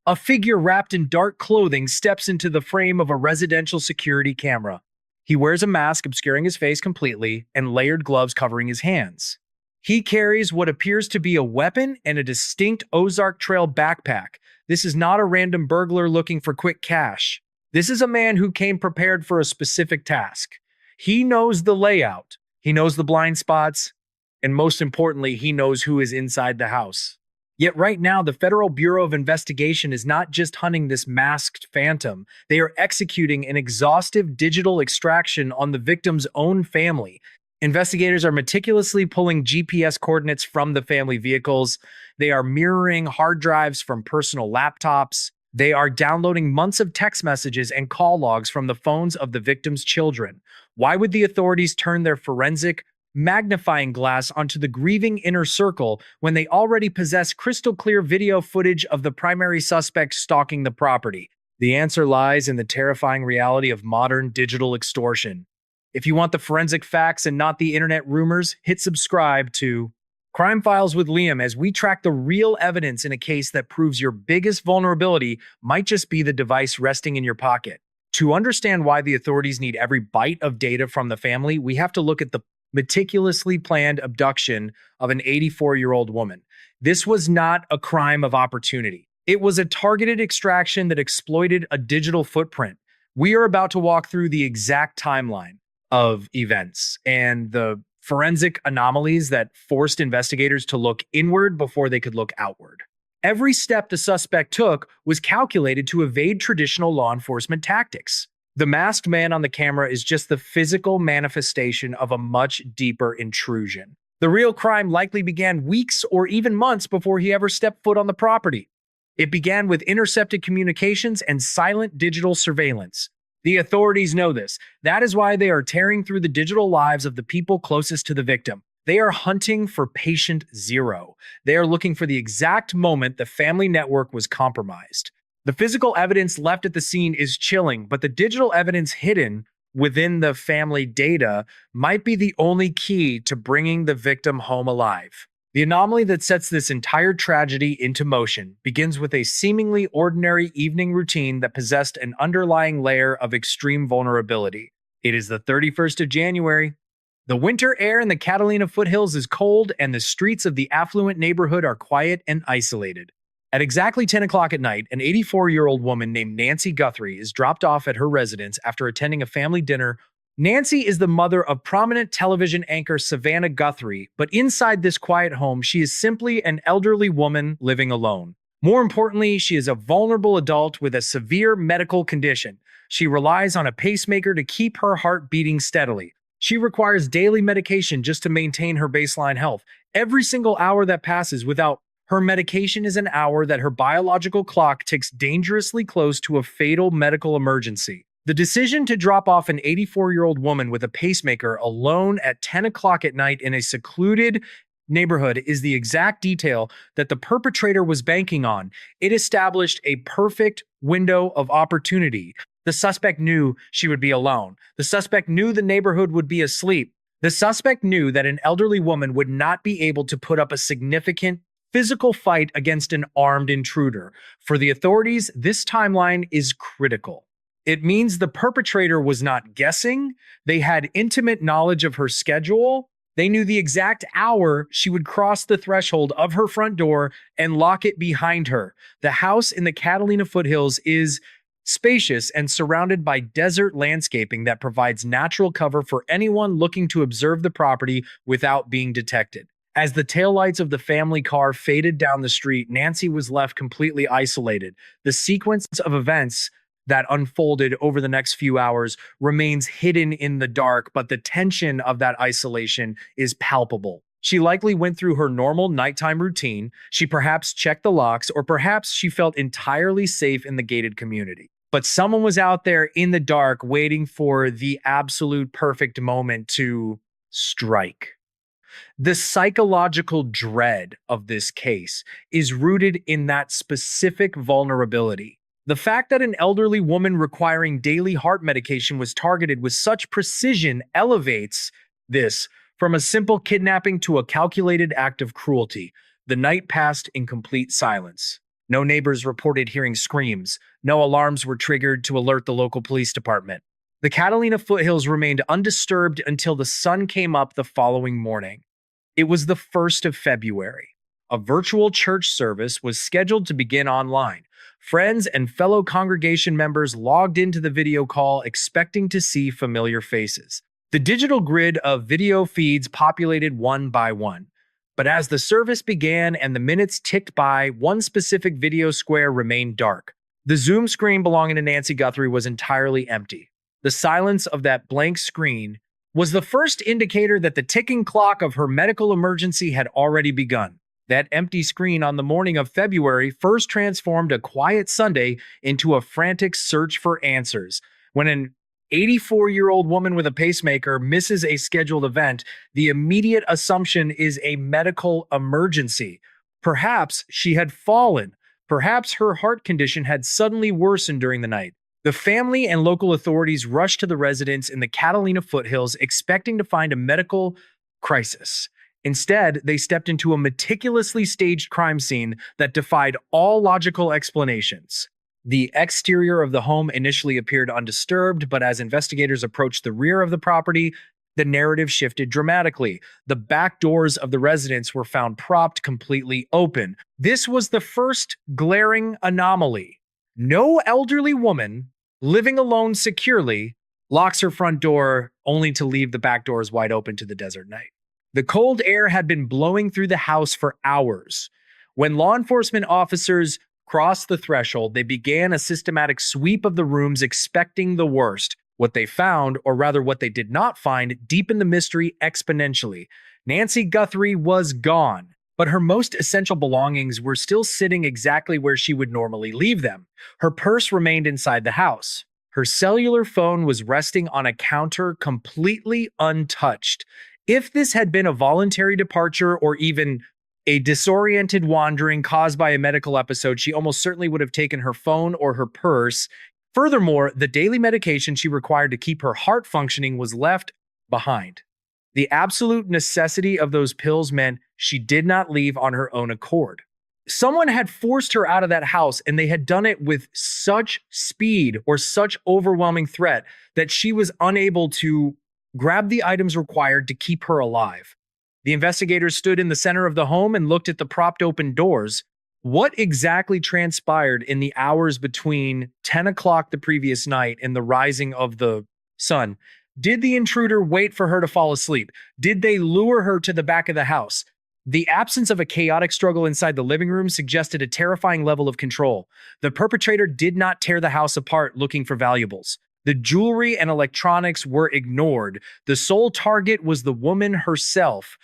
A figure wrapped in dark clothing steps into the frame of a residential security camera. He wears a mask obscuring his face completely and layered gloves covering his hands. He carries what appears to be a weapon and a distinct Ozark Trail backpack. This is not a random burglar looking for quick cash. This is a man who came prepared for a specific task. He knows the layout, he knows the blind spots, and most importantly, he knows who is inside the house. Yet right now, the Federal Bureau of Investigation is not just hunting this masked phantom, they are executing an exhaustive digital extraction on the victim's own family. Investigators are meticulously pulling GPS coordinates from the family vehicles. They are mirroring hard drives from personal laptops. They are downloading months of text messages and call logs from the phones of the victim's children. Why would the authorities turn their forensic magnifying glass onto the grieving inner circle when they already possess crystal clear video footage of the primary suspect stalking the property? The answer lies in the terrifying reality of modern digital extortion. If you want the forensic facts and not the internet rumors, hit subscribe to Crime Files with Liam as we track the real evidence in a case that proves your biggest vulnerability might just be the device resting in your pocket. To understand why the authorities need every bite of data from the family, we have to look at the meticulously planned abduction of an 84-year-old woman. This was not a crime of opportunity. It was a targeted extraction that exploited a digital footprint. We are about to walk through the exact timeline of events and the forensic anomalies that forced investigators to look inward before they could look outward. Every step the suspect took was calculated to evade traditional law enforcement tactics. The masked man on the camera is just the physical manifestation of a much deeper intrusion. The real crime likely began weeks or even months before he ever stepped foot on the property. It began with intercepted communications and silent digital surveillance. The authorities know this. That is why they are tearing through the digital lives of the people closest to the victim. They are hunting for patient zero. They are looking for the exact moment the family network was compromised. The physical evidence left at the scene is chilling, but the digital evidence hidden within the family data might be the only key to bringing the victim home alive. The anomaly that sets this entire tragedy into motion begins with a seemingly ordinary evening routine that possessed an underlying layer of extreme vulnerability. It is the 31st of January. The winter air in the Catalina Foothills is cold, and the streets of the affluent neighborhood are quiet and isolated. At exactly 10 o'clock at night, an 84-year-old woman named Nancy Guthrie is dropped off at her residence after attending a family dinner. Nancy is the mother of prominent television anchor Savannah Guthrie, but inside this quiet home, she is simply an elderly woman living alone. More importantly, she is a vulnerable adult with a severe medical condition. She relies on a pacemaker to keep her heart beating steadily. She requires daily medication just to maintain her baseline health. Every single hour that passes without her medication is an hour that her biological clock ticks dangerously close to a fatal medical emergency. The decision to drop off an 84-year-old woman with a pacemaker alone at 10 o'clock at night in a secluded neighborhood is the exact detail that the perpetrator was banking on. It established a perfect window of opportunity. The suspect knew she would be alone. The suspect knew the neighborhood would be asleep. The suspect knew that an elderly woman would not be able to put up a significant physical fight against an armed intruder. For the authorities, this timeline is critical. It means the perpetrator was not guessing. They had intimate knowledge of her schedule. They knew the exact hour she would cross the threshold of her front door and lock it behind her. The house in the Catalina Foothills is spacious and surrounded by desert landscaping that provides natural cover for anyone looking to observe the property without being detected. As the taillights of the family car faded down the street, Nancy was left completely isolated. The sequence of events that unfolded over the next few hours remains hidden in the dark, but the tension of that isolation is palpable. She likely went through her normal nighttime routine. She perhaps checked the locks, or perhaps she felt entirely safe in the gated community. But someone was out there in the dark waiting for the absolute perfect moment to strike. The psychological dread of this case is rooted in that specific vulnerability. The fact that an elderly woman requiring daily heart medication was targeted with such precision elevates this from a simple kidnapping to a calculated act of cruelty. The night passed in complete silence. No neighbors reported hearing screams. No alarms were triggered to alert the local police department. The Catalina Foothills remained undisturbed until the sun came up the following morning. It was the 1st of February. A virtual church service was scheduled to begin online. Friends and fellow congregation members logged into the video call expecting to see familiar faces. The digital grid of video feeds populated one by one. But as the service began and the minutes ticked by, one specific video square remained dark. The Zoom screen belonging to Nancy Guthrie was entirely empty. The silence of that blank screen was the first indicator that the ticking clock of her medical emergency had already begun. That empty screen on the morning of February 1st transformed a quiet Sunday into a frantic search for answers. When an 84-year-old woman with a pacemaker misses a scheduled event, the immediate assumption is a medical emergency. Perhaps she had fallen. Perhaps her heart condition had suddenly worsened during the night. The family and local authorities rushed to the residence in the Catalina Foothills, expecting to find a medical crisis. Instead, they stepped into a meticulously staged crime scene that defied all logical explanations. The exterior of the home initially appeared undisturbed, but as investigators approached the rear of the property, the narrative shifted dramatically. The back doors of the residence were found propped completely open. This was the first glaring anomaly. No elderly woman living alone securely locks her front door only to leave the back doors wide open to the desert night. The cold air had been blowing through the house for hours. When law enforcement officers crossed the threshold, they began a systematic sweep of the rooms, expecting the worst. What they found, or rather what they did not find, deepened the mystery exponentially. Nancy Guthrie was gone, but her most essential belongings were still sitting exactly where she would normally leave them. Her purse remained inside the house. Her cellular phone was resting on a counter, completely untouched. If this had been a voluntary departure or even a disoriented wandering caused by a medical episode, she almost certainly would have taken her phone or her purse. Furthermore, the daily medication she required to keep her heart functioning was left behind. The absolute necessity of those pills meant she did not leave on her own accord. Someone had forced her out of that house, and they had done it with such speed or such overwhelming threat that she was unable to grab the items required to keep her alive. The investigators stood in the center of the home and looked at the propped open doors. What exactly transpired in the hours between 10 o'clock the previous night and the rising of the sun? Did the intruder wait for her to fall asleep? Did they lure her to the back of the house? The absence of a chaotic struggle inside the living room suggested a terrifying level of control. The perpetrator did not tear the house apart looking for valuables. The jewelry and electronics were ignored. The sole target was the woman herself.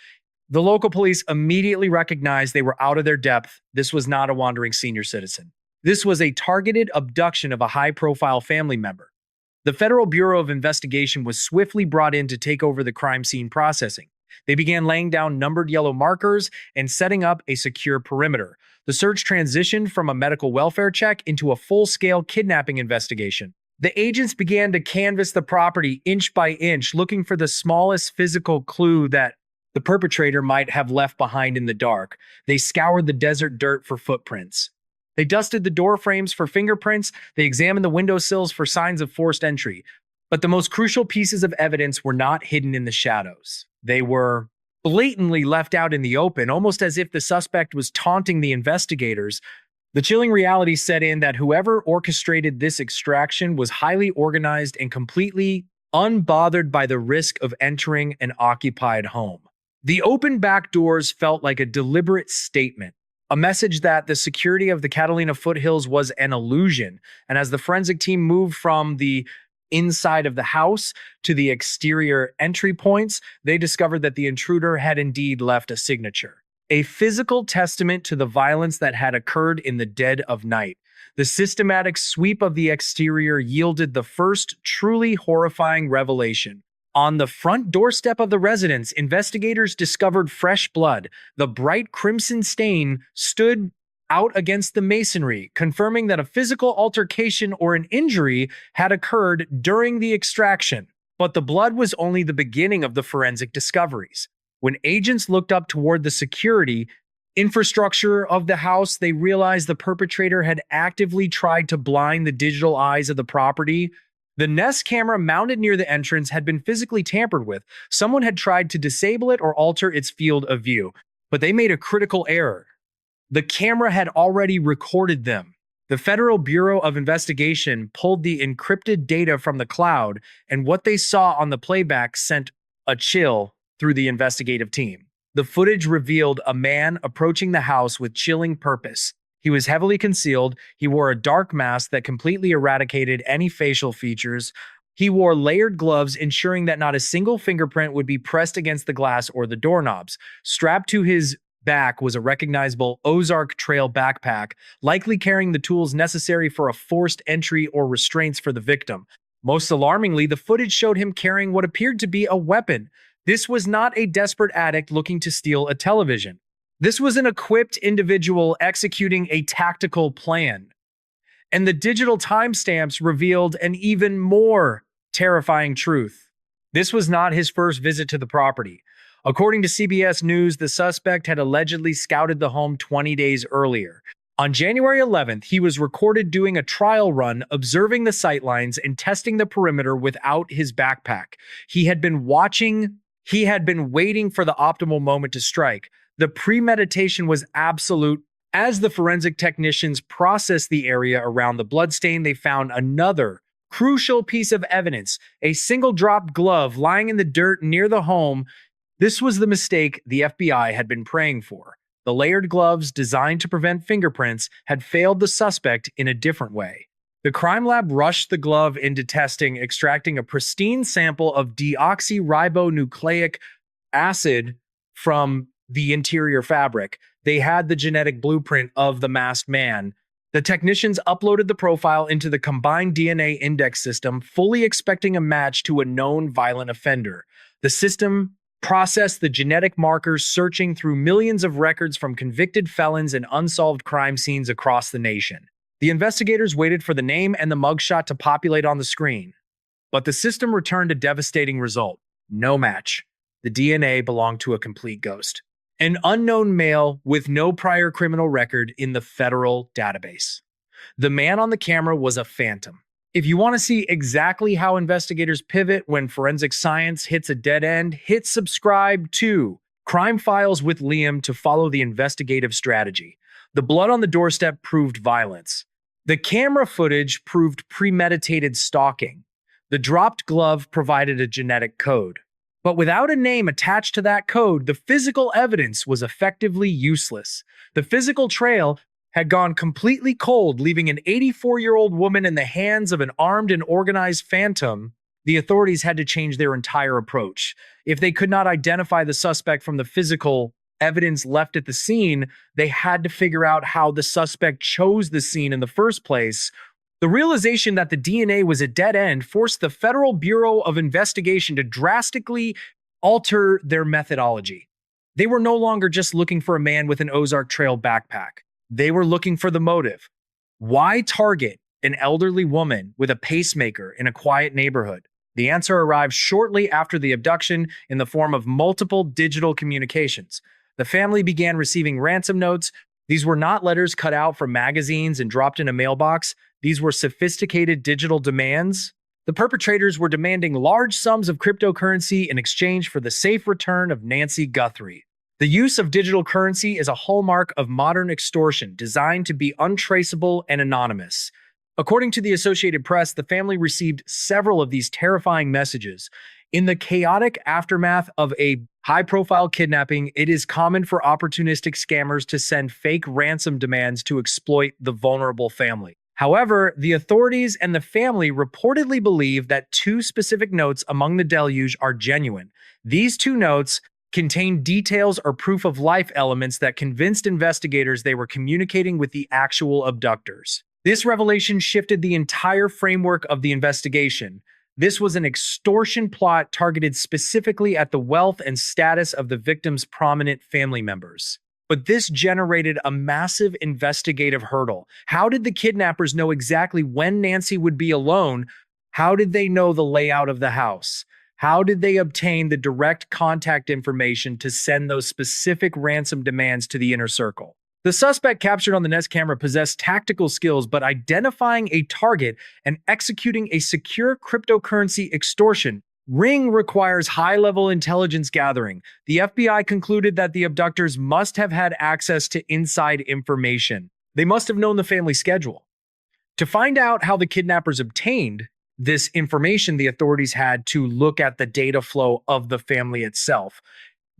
The local police immediately recognized they were out of their depth. This was not a wandering senior citizen. This was a targeted abduction of a high-profile family member. The Federal Bureau of Investigation was swiftly brought in to take over the crime scene processing. They began laying down numbered yellow markers and setting up a secure perimeter. The search transitioned from a medical welfare check into a full-scale kidnapping investigation. The agents began to canvass the property inch by inch, looking for the smallest physical clue that the perpetrator might have left behind in the dark. They scoured the desert dirt for footprints. They dusted the door frames for fingerprints. They examined the windowsills for signs of forced entry. But the most crucial pieces of evidence were not hidden in the shadows. They were blatantly left out in the open, almost as if the suspect was taunting the investigators. The chilling reality set in that whoever orchestrated this extraction was highly organized and completely unbothered by the risk of entering an occupied home. The open back doors felt like a deliberate statement, a message that the security of the Catalina Foothills was an illusion. And as the forensic team moved from the inside of the house to the exterior entry points, they discovered that the intruder had indeed left a signature. A physical testament to the violence that had occurred in the dead of night. The systematic sweep of the exterior yielded the first truly horrifying revelation. On the front doorstep of the residence, investigators discovered fresh blood. The bright crimson stain stood out against the masonry, confirming that a physical altercation or an injury had occurred during the extraction. But the blood was only the beginning of the forensic discoveries. When agents looked up toward the security, infrastructure of the house, they realized the perpetrator had actively tried to blind the digital eyes of the property. The Nest camera mounted near the entrance had been physically tampered with. Someone had tried to disable it or alter its field of view, but they made a critical error. The camera had already recorded them. The Federal Bureau of Investigation pulled the encrypted data from the cloud, and what they saw on the playback sent a chill through the investigative team. The footage revealed a man approaching the house with chilling purpose. He was heavily concealed. He wore a dark mask that completely eradicated any facial features. He wore layered gloves, ensuring that not a single fingerprint would be pressed against the glass or the doorknobs. Strapped to his back was a recognizable Ozark Trail backpack, likely carrying the tools necessary for a forced entry or restraints for the victim. Most alarmingly, the footage showed him carrying what appeared to be a weapon. This was not a desperate addict looking to steal a television. This was an equipped individual executing a tactical plan. And the digital timestamps revealed an even more terrifying truth. This was not his first visit to the property. According to CBS News, the suspect had allegedly scouted the home 20 days earlier. On January 11th, he was recorded doing a trial run, observing the sightlines and testing the perimeter without his backpack. He had been waiting for the optimal moment to strike. The premeditation was absolute. As the forensic technicians processed the area around the bloodstain, they found another crucial piece of evidence, a single dropped glove lying in the dirt near the home. This was the mistake the FBI had been praying for. The layered gloves, designed to prevent fingerprints, had failed the suspect in a different way. The crime lab rushed the glove into testing, extracting a pristine sample of deoxyribonucleic acid from the interior fabric. They had the genetic blueprint of the masked man. The technicians uploaded the profile into the combined DNA index system, fully expecting a match to a known violent offender. The system processed the genetic markers, searching through millions of records from convicted felons and unsolved crime scenes across the nation. The investigators waited for the name and the mugshot to populate on the screen, but the system returned a devastating result. No match. The DNA belonged to a complete ghost. An unknown male with no prior criminal record in the federal database. The man on the camera was a phantom. If you want to see exactly how investigators pivot when forensic science hits a dead end, hit subscribe to Crime Files with Liam to follow the investigative strategy. The blood on the doorstep proved violence. The camera footage proved premeditated stalking. The dropped glove provided a genetic code. But without a name attached to that code, the physical evidence was effectively useless. The physical trail had gone completely cold, leaving an 84-year-old woman in the hands of an armed and organized phantom. The authorities had to change their entire approach. If they could not identify the suspect from the physical evidence left at the scene, they had to figure out how the suspect chose the scene in the first place. The realization that the DNA was a dead end forced the Federal Bureau of Investigation to drastically alter their methodology. They were no longer just looking for a man with an Ozark Trail backpack. They were looking for the motive. Why target an elderly woman with a pacemaker in a quiet neighborhood? The answer arrived shortly after the abduction in the form of multiple digital communications. The family began receiving ransom notes. These were not letters cut out from magazines and dropped in a mailbox. These were sophisticated digital demands. The perpetrators were demanding large sums of cryptocurrency in exchange for the safe return of Nancy Guthrie. The use of digital currency is a hallmark of modern extortion, designed to be untraceable and anonymous. According to the Associated Press, the family received several of these terrifying messages. In the chaotic aftermath of a high-profile kidnapping, it is common for opportunistic scammers to send fake ransom demands to exploit the vulnerable family. However, the authorities and the family reportedly believe that two specific notes among the deluge are genuine. These two notes contained details or proof of life elements that convinced investigators they were communicating with the actual abductors. This revelation shifted the entire framework of the investigation. This was an extortion plot targeted specifically at the wealth and status of the victim's prominent family members. But this generated a massive investigative hurdle. How did the kidnappers know exactly when Nancy would be alone? How did they know the layout of the house? How did they obtain the direct contact information to send those specific ransom demands to the inner circle? The suspect captured on the Nest camera possessed tactical skills, but identifying a target and executing a secure cryptocurrency extortion ring requires high-level intelligence gathering. The FBI concluded that the abductors must have had access to inside information. They must have known the family schedule. To find out how the kidnappers obtained this information, the authorities had to look at the data flow of the family itself.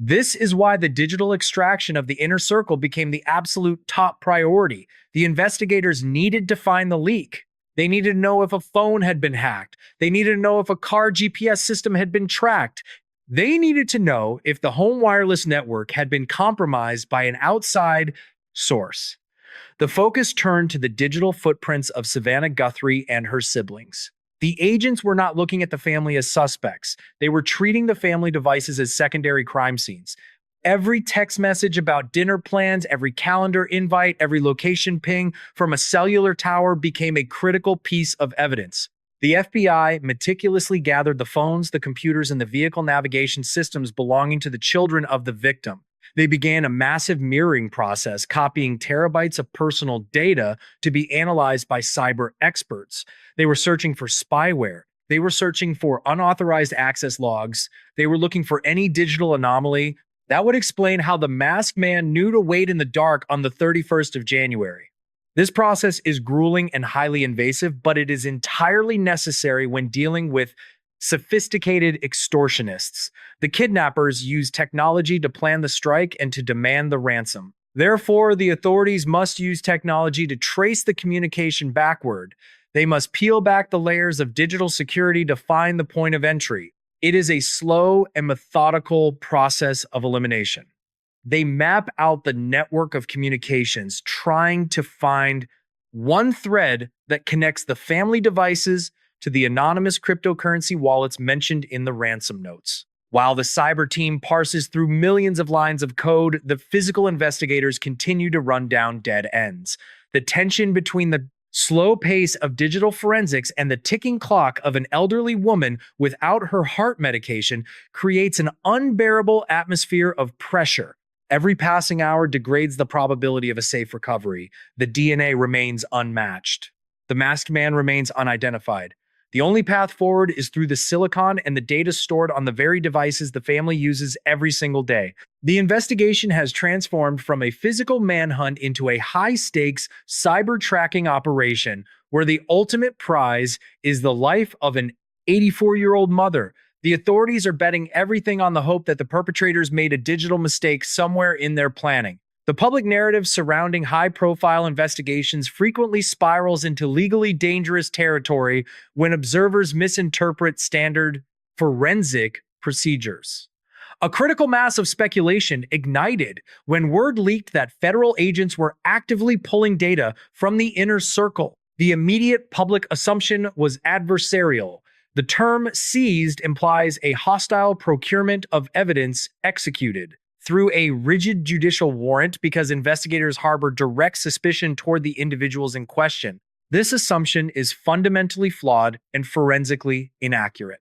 This is why the digital extraction of the inner circle became the absolute top priority. The investigators needed to find the leak. They needed to know if a phone had been hacked. They needed to know if a car GPS system had been tracked. They needed to know if the home wireless network had been compromised by an outside source. The focus turned to the digital footprints of Savannah Guthrie and her siblings. The agents were not looking at the family as suspects. They were treating the family devices as secondary crime scenes. Every text message about dinner plans, every calendar invite, every location ping from a cellular tower became a critical piece of evidence. The FBI meticulously gathered the phones, the computers, and the vehicle navigation systems belonging to the children of the victim. They began a massive mirroring process, copying terabytes of personal data to be analyzed by cyber experts. They were searching for spyware. They were searching for unauthorized access logs. They were looking for any digital anomaly. That would explain how the masked man knew to wait in the dark on the 31st of January. This process is grueling and highly invasive, but it is entirely necessary when dealing with sophisticated extortionists. The kidnappers use technology to plan the strike and to demand the ransom. Therefore, the authorities must use technology to trace the communication backward. They must peel back the layers of digital security to find the point of entry. It is a slow and methodical process of elimination. They map out the network of communications, trying to find one thread that connects the family devices to the anonymous cryptocurrency wallets mentioned in the ransom notes. While the cyber team parses through millions of lines of code, the physical investigators continue to run down dead ends. The tension between the slow pace of digital forensics and the ticking clock of an elderly woman without her heart medication creates an unbearable atmosphere of pressure. Every passing hour degrades the probability of a safe recovery. The DNA remains unmatched. The masked man remains unidentified. The only path forward is through the silicon and the data stored on the very devices the family uses every single day. The investigation has transformed from a physical manhunt into a high-stakes cyber tracking operation where the ultimate prize is the life of an 84-year-old mother. The authorities are betting everything on the hope that the perpetrators made a digital mistake somewhere in their planning. The public narrative surrounding high-profile investigations frequently spirals into legally dangerous territory when observers misinterpret standard forensic procedures. A critical mass of speculation ignited when word leaked that federal agents were actively pulling data from the inner circle. The immediate public assumption was adversarial. The term seized implies a hostile procurement of evidence executed through a rigid judicial warrant because investigators harbor direct suspicion toward the individuals in question. This assumption is fundamentally flawed and forensically inaccurate.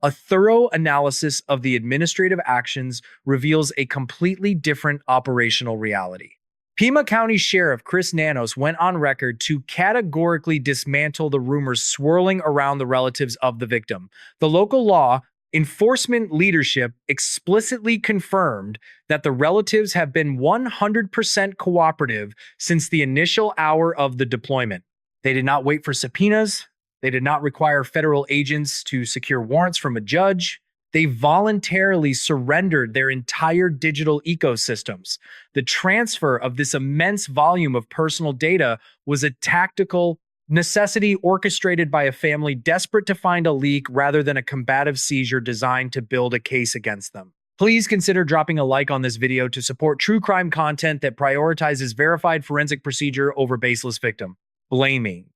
A thorough analysis of the administrative actions reveals a completely different operational reality. Pima County Sheriff Chris Nanos went on record to categorically dismantle the rumors swirling around the relatives of the victim. The local law enforcement leadership explicitly confirmed that the relatives have been 100% cooperative since the initial hour of the deployment. They did not wait for subpoenas. They did not require federal agents to secure warrants from a judge. They voluntarily surrendered their entire digital ecosystems. The transfer of this immense volume of personal data was a tactical necessity orchestrated by a family desperate to find a leak rather than a combative seizure designed to build a case against them. Please consider dropping a like on this video to support true crime content that prioritizes verified forensic procedure over baseless victim blaming.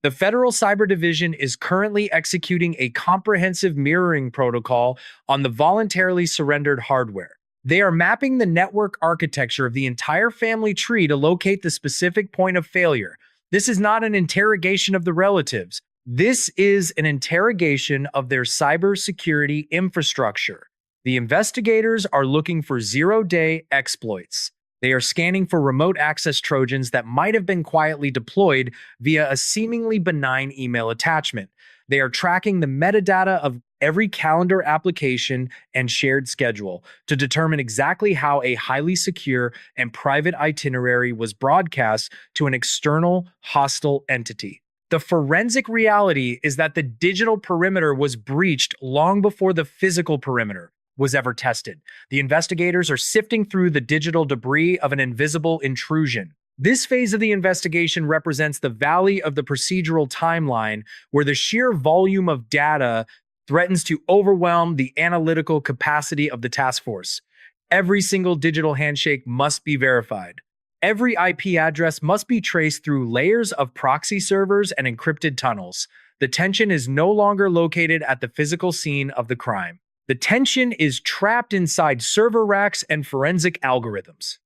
The Federal Cyber Division is currently executing a comprehensive mirroring protocol on the voluntarily surrendered hardware. They are mapping the network architecture of the entire family tree to locate the specific point of failure. This is not an interrogation of the relatives. This is an interrogation of their cybersecurity infrastructure. The investigators are looking for zero-day exploits. They are scanning for remote access Trojans that might have been quietly deployed via a seemingly benign email attachment. They are tracking the metadata of every calendar application and shared schedule to determine exactly how a highly secure and private itinerary was broadcast to an external hostile entity. The forensic reality is that the digital perimeter was breached long before the physical perimeter was ever tested. The investigators are sifting through the digital debris of an invisible intrusion. This phase of the investigation represents the valley of the procedural timeline, where the sheer volume of data threatens to overwhelm the analytical capacity of the task force. Every single digital handshake must be verified. Every IP address must be traced through layers of proxy servers and encrypted tunnels. The tension is no longer located at the physical scene of the crime. The tension is trapped inside server racks and forensic algorithms.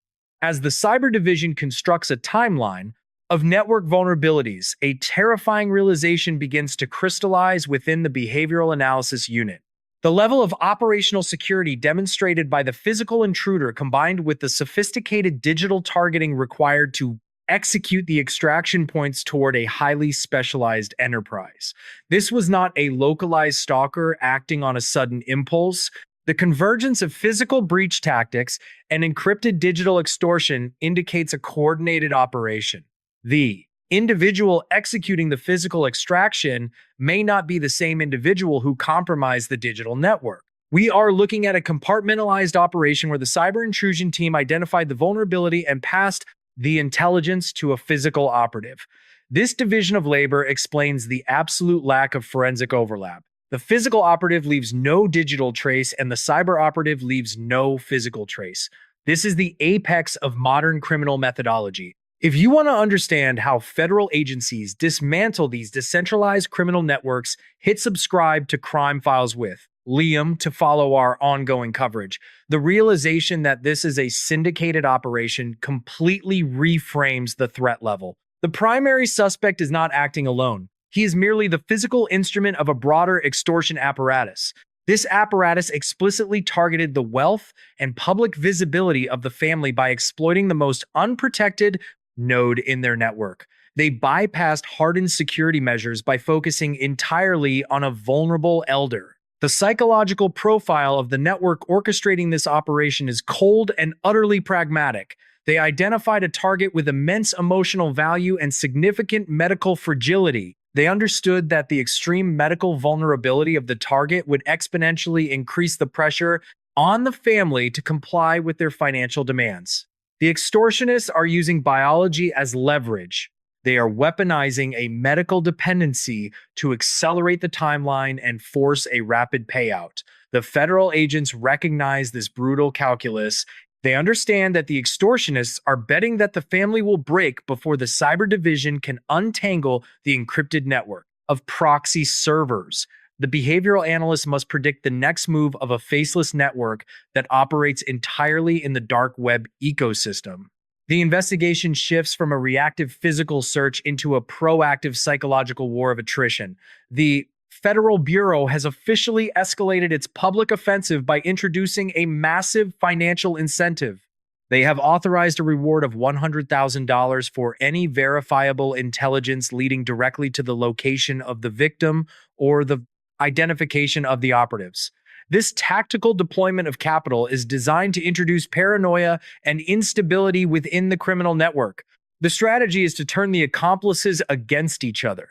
As the cyber division constructs a timeline of network vulnerabilities, a terrifying realization begins to crystallize within the behavioral analysis unit. The level of operational security demonstrated by the physical intruder, combined with the sophisticated digital targeting required to execute the extraction points toward a highly specialized enterprise. This was not a localized stalker acting on a sudden impulse. The convergence of physical breach tactics and encrypted digital extortion indicates a coordinated operation. The individual executing the physical extraction may not be the same individual who compromised the digital network. We are looking at a compartmentalized operation where the cyber intrusion team identified the vulnerability and passed the intelligence to a physical operative. This division of labor explains the absolute lack of forensic overlap. The physical operative leaves no digital trace, and the cyber operative leaves no physical trace. This is the apex of modern criminal methodology. If you want to understand how federal agencies dismantle these decentralized criminal networks, hit subscribe to Crime Files with Liam to follow our ongoing coverage. The realization that this is a syndicated operation completely reframes the threat level. The primary suspect is not acting alone. He is merely the physical instrument of a broader extortion apparatus. This apparatus explicitly targeted the wealth and public visibility of the family by exploiting the most unprotected node in their network. They bypassed hardened security measures by focusing entirely on a vulnerable elder. The psychological profile of the network orchestrating this operation is cold and utterly pragmatic. They identified a target with immense emotional value and significant medical fragility. They understood that the extreme medical vulnerability of the target would exponentially increase the pressure on the family to comply with their financial demands. The extortionists are using biology as leverage. They are weaponizing a medical dependency to accelerate the timeline and force a rapid payout. The federal agents recognize this brutal calculus. They understand that the extortionists are betting that the family will break before the cyber division can untangle the encrypted network of proxy servers. The behavioral analyst must predict the next move of a faceless network that operates entirely in the dark web ecosystem. The investigation shifts from a reactive physical search into a proactive psychological war of attrition. The Federal Bureau has officially escalated its public offensive by introducing a massive financial incentive. They have authorized a reward of $100,000 for any verifiable intelligence leading directly to the location of the victim or the identification of the operatives. This tactical deployment of capital is designed to introduce paranoia and instability within the criminal network. The strategy is to turn the accomplices against each other.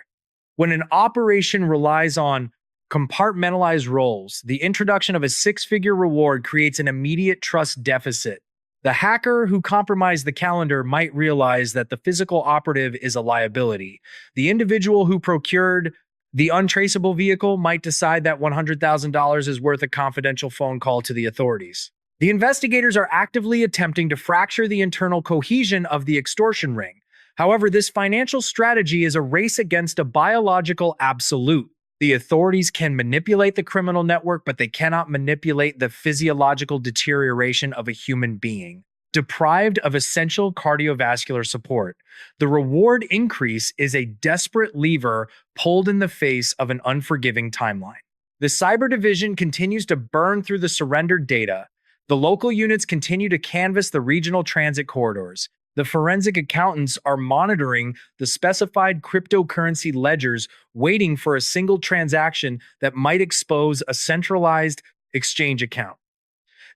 When an operation relies on compartmentalized roles, the introduction of a six-figure reward creates an immediate trust deficit. The hacker who compromised the calendar might realize that the physical operative is a liability. The individual who procured the untraceable vehicle might decide that $100,000 is worth a confidential phone call to the authorities. The investigators are actively attempting to fracture the internal cohesion of the extortion ring. However, this financial strategy is a race against a biological absolute. The authorities can manipulate the criminal network, but they cannot manipulate the physiological deterioration of a human being. deprived of essential cardiovascular support. The reward increase is a desperate lever pulled in the face of an unforgiving timeline. The cyber division continues to burn through the surrendered data. The local units continue to canvass the regional transit corridors. The forensic accountants are monitoring the specified cryptocurrency ledgers, waiting for a single transaction that might expose a centralized exchange account.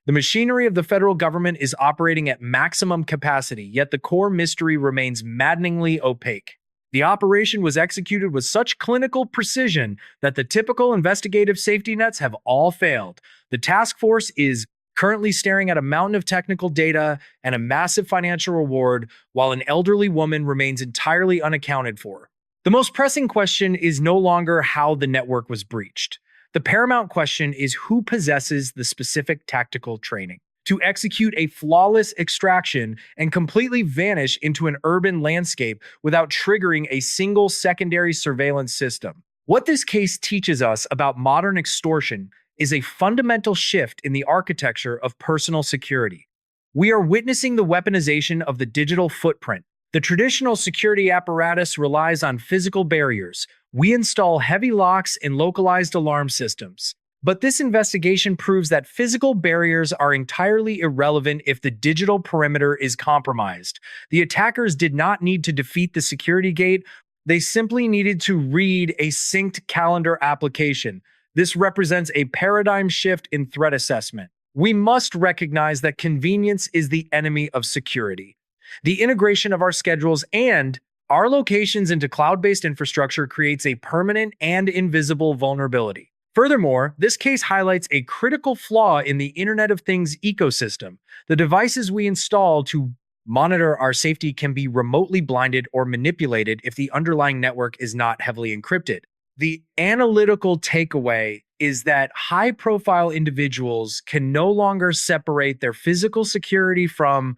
The machinery of the federal government is operating at maximum capacity, yet the core mystery remains maddeningly opaque. The operation was executed with such clinical precision that the typical investigative safety nets have all failed. The task force is currently staring at a mountain of technical data and a massive financial reward, while an elderly woman remains entirely unaccounted for. The most pressing question is no longer how the network was breached. The paramount question is who possesses the specific tactical training to execute a flawless extraction and completely vanish into an urban landscape without triggering a single secondary surveillance system. What this case teaches us about modern extortion is a fundamental shift in the architecture of personal security. We are witnessing the weaponization of the digital footprint. The traditional security apparatus relies on physical barriers. We install heavy locks and localized alarm systems. But this investigation proves that physical barriers are entirely irrelevant if the digital perimeter is compromised. The attackers did not need to defeat the security gate. They simply needed to read a synced calendar application. This represents a paradigm shift in threat assessment. We must recognize that convenience is the enemy of security. The integration of our schedules and our locations into cloud-based infrastructure creates a permanent and invisible vulnerability. Furthermore, this case highlights a critical flaw in the Internet of Things ecosystem. The devices we install to monitor our safety can be remotely blinded or manipulated if the underlying network is not heavily encrypted. The analytical takeaway is that high-profile individuals can no longer separate their physical security from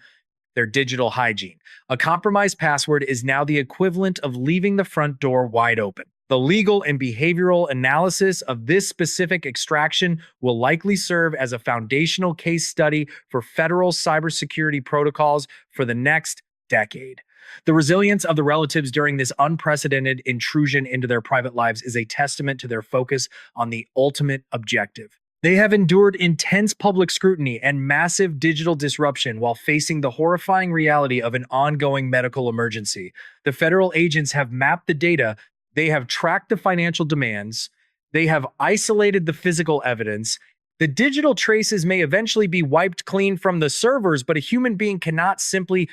their digital hygiene. A compromised password is now the equivalent of leaving the front door wide open. The legal and behavioral analysis of this specific extraction will likely serve as a foundational case study for federal cybersecurity protocols for the next decade. The resilience of the relatives during this unprecedented intrusion into their private lives is a testament to their focus on the ultimate objective. They have endured intense public scrutiny and massive digital disruption while facing the horrifying reality of an ongoing medical emergency. The federal agents have mapped the data, they have tracked the financial demands, they have isolated the physical evidence. The digital traces may eventually be wiped clean from the servers, but a human being cannot simply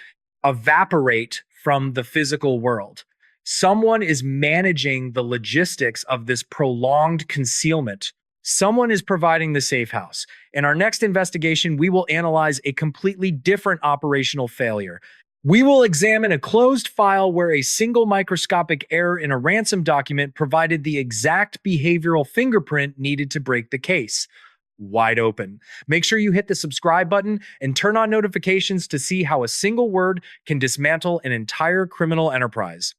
evaporate from the physical world. Someone is managing the logistics of this prolonged concealment. Someone is providing the safe house. In our next investigation, we will analyze a completely different operational failure. We will examine a closed file where a single microscopic error in a ransom document provided the exact behavioral fingerprint needed to break the case. Wide open. Make sure you hit the subscribe button and turn on notifications to see how a single word can dismantle an entire criminal enterprise.